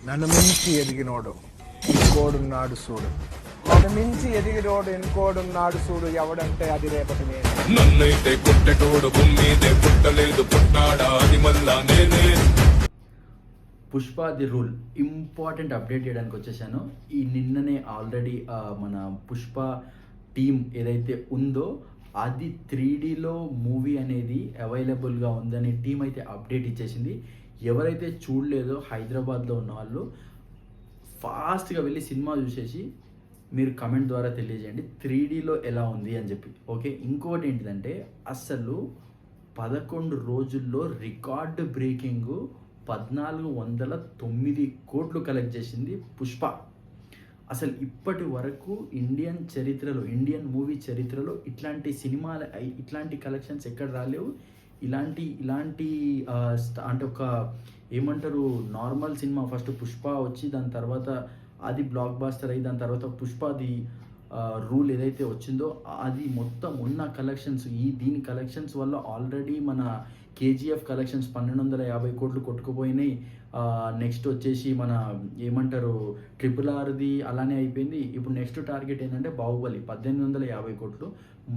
నన్ను మించి ఎదిగినోడు ఇంకోడున్నాడు చూడు. నన్ను మించి ఎదిగినోడు ఇంకోడున్నాడు చూడు. ఎవడంటే అది రేపటి నేను. నన్నైతే కొట్టెటోడు భూమిదే పుట్టలేదు పుట్టాడా అది మళ్ళా నేనే. Pushpa the rule important update చేయడానికి వచ్చేసాను. ఈ నిన్ననే ఆల్రెడీ మన పుష్ప టీమ్ ఏదైతే ఉందో అది 3Dలో మూవీ అనేది అవైలబుల్గా ఉందని టీం అయితే అప్డేట్ ఇచ్చేసింది. ఎవరైతే చూడలేదో హైదరాబాద్లో ఉన్న వాళ్ళు ఫాస్ట్గా వెళ్ళి సినిమా చూసేసి మీరు కమెంట్ ద్వారా తెలియజేయండి 3Dలో ఎలా ఉంది అని చెప్పి. ఓకే, ఇంకొకటి ఏంటిదంటే అసలు 11 రోజుల్లో రికార్డు బ్రేకింగ్ 1409 కోట్లు కలెక్ట్ చేసింది పుష్ప. అసలు ఇప్పటి వరకు ఇండియన్ చరిత్రలో, ఇండియన్ మూవీ చరిత్రలో ఇట్లాంటి సినిమాలు ఇట్లాంటి కలెక్షన్స్ ఎక్కడ రాలేవు. ఇలాంటి అంటే ఒక ఏమంటారు నార్మల్ సినిమా ఫస్ట్ పుష్ప వచ్చి దాని తర్వాత అది బ్లాక్ బాస్టర్ అయ్యి దాని తర్వాత పుష్పది రూల్ ఏదైతే వచ్చిందో అది మొత్తం ఉన్న కలెక్షన్స్ దీని కలెక్షన్స్ వల్ల ఆల్రెడీ మన కేజీఎఫ్ కలెక్షన్స్ 1250 కోట్లు కొట్టుకుపోయినాయి. నెక్స్ట్ వచ్చేసి మన ఏమంటారు RRRది అలానే అయిపోయింది. ఇప్పుడు నెక్స్ట్ టార్గెట్ ఏంటంటే బాహుబలి 1850 కోట్లు.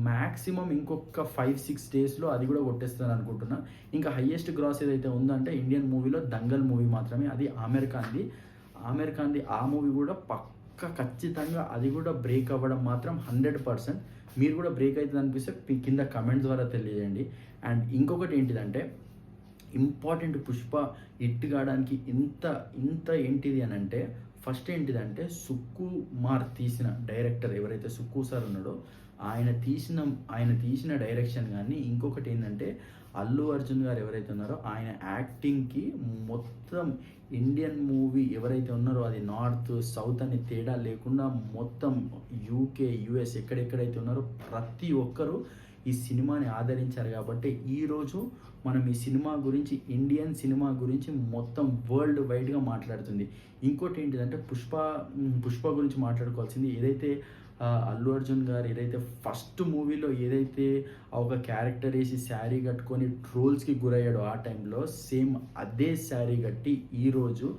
మ్యాక్సిమం ఇంకొక 5-6 డేస్లో అది కూడా కొట్టేస్తాను అనుకుంటున్నా. ఇంకా హయ్యెస్ట్ గ్రాస్ ఏదైతే ఉందంటే ఇండియన్ మూవీలో దంగల్ మూవీ మాత్రమే. అది ఆమిర్ ఖాన్ది ఆ మూవీ కూడా ఖచ్చితంగా అది కూడా బ్రేక్ అవ్వడం మాత్రం 100%. మీరు కూడా బ్రేక్ అవుతుంది అనిపిస్తే కింద కమెంట్ ద్వారా తెలియజేయండి. అండ్ ఇంకొకటి ఏంటిదంటే ఇంపార్టెంట్ పుష్ప హిట్ కావడానికి ఇంత ఏంటిది అని అంటే ఫస్ట్ ఏంటిదంటే సుకుమార్ తీసిన డైరెక్టర్ ఎవరైతే సుక్కు సార్ ఉన్నాడో ఆయన తీసిన డైరెక్షన్. కానీ ఇంకొకటి ఏంటంటే అల్లు అర్జున్ గారు ఎవరైతే ఉన్నారో ఆయన యాక్టింగ్కి మొత్తం ఇండియన్ మూవీ ఎవరైతే ఉన్నారో అది నార్త్ సౌత్ అని తేడా లేకుండా మొత్తం UK US ఎక్కడెక్కడైతే ఉన్నారో ప్రతి ఒక్కరూ ఈ సినిమాని ఆదరించారు. కాబట్టి ఈరోజు మనం ఈ సినిమా గురించి ఇండియన్ సినిమా గురించి మొత్తం వరల్డ్ వైడ్గా మాట్లాడుతుంది. ఇంకోటి ఏంటిదంటే పుష్ప గురించి మాట్లాడుకోవాల్సింది ఏదైతే అల్లు అర్జున్ గారు ఏదైతే ఫస్ట్ మూవీలో ఏదైతే ఒక క్యారెక్టర్ వేసి శారీ కట్టుకొని ట్రోల్స్కి గురయ్యాడో ఆ టైంలో సేమ్ అదే శారీ కట్టి ఈరోజు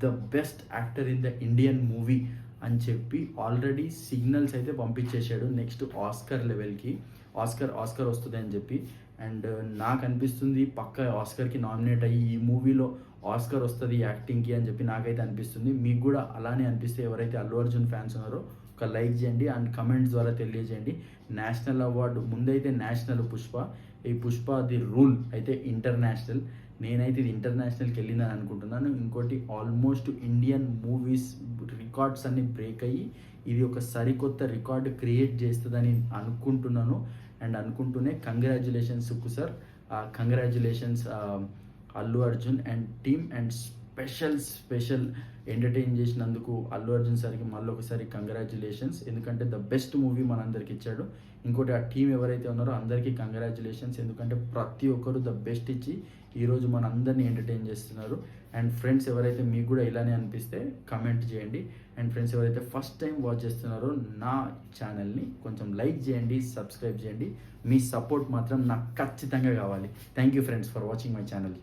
the best actor in the Indian movie అని చెప్పి ఆల్రెడీ సిగ్నల్స్ అయితే పంపించేశాడు. నెక్స్ట్ ఆస్కర్ లెవెల్కి ఆస్కర్ వస్తుంది అని చెప్పి. అండ్ నాకు అనిపిస్తుంది పక్క ఆస్కర్కి నామినేట్ అయ్యి ఈ మూవీలో ఆస్కర్ వస్తుంది యాక్టింగ్కి అని చెప్పి నాకైతే అనిపిస్తుంది. మీకు కూడా అలానే అనిపిస్తే ఎవరైతే అల్లు అర్జున్ ఫ్యాన్స్ ఉన్నారో ఒక లైక్ చేయండి అండ్ కమెంట్స్ ద్వారా తెలియజేయండి. నేషనల్ అవార్డు ముందైతే నేషనల్ ఈ పుష్ప ది రూల్ అయితే ఇంటర్నేషనల్. నేనైతే ఇది ఇంటర్నేషనల్కి వెళ్ళిందని అనుకుంటున్నాను. ఇంకోటి ఆల్మోస్ట్ ఇండియన్ మూవీస్ రికార్డ్స్ అన్ని బ్రేక్ అయ్యి ఇది ఒక సరికొత్త రికార్డు క్రియేట్ చేస్తుందని అనుకుంటున్నాను. అండ్ అనుకుంటూనే congratulations Sukku sir, congratulations Allu Arjun and team. And special entertain చేసినందుకు అల్లు అర్జున్ సార్కి మళ్ళీ ఒకసారి కంగ్రాచ్యులేషన్స్. ఎందుకంటే ద బెస్ట్ మూవీ మనందరికి ఇచ్చాడు. ఇంకోటి ఆ టీం ఎవరైతే ఉన్నారో అందరికీ కంగ్రాచ్యులేషన్స్. ఎందుకంటే ప్రతి ఒక్కరు ద బెస్ట్ ఇచ్చి ఈరోజు మనందరినీ ఎంటర్టైన్ చేస్తున్నారు. అండ్ ఫ్రెండ్స్ ఎవరైతే మీకు కూడా ఇలానే అనిపిస్తే కమెంట్ చేయండి. అండ్ ఫ్రెండ్స్ ఎవరైతే ఫస్ట్ టైం వాచ్ చేస్తున్నారో నా ఛానల్ని కొంచెం లైక్ చేయండి, సబ్స్క్రైబ్ చేయండి. మీ సపోర్ట్ మాత్రం నాకు ఖచ్చితంగా కావాలి. Thank you friends for watching my channel.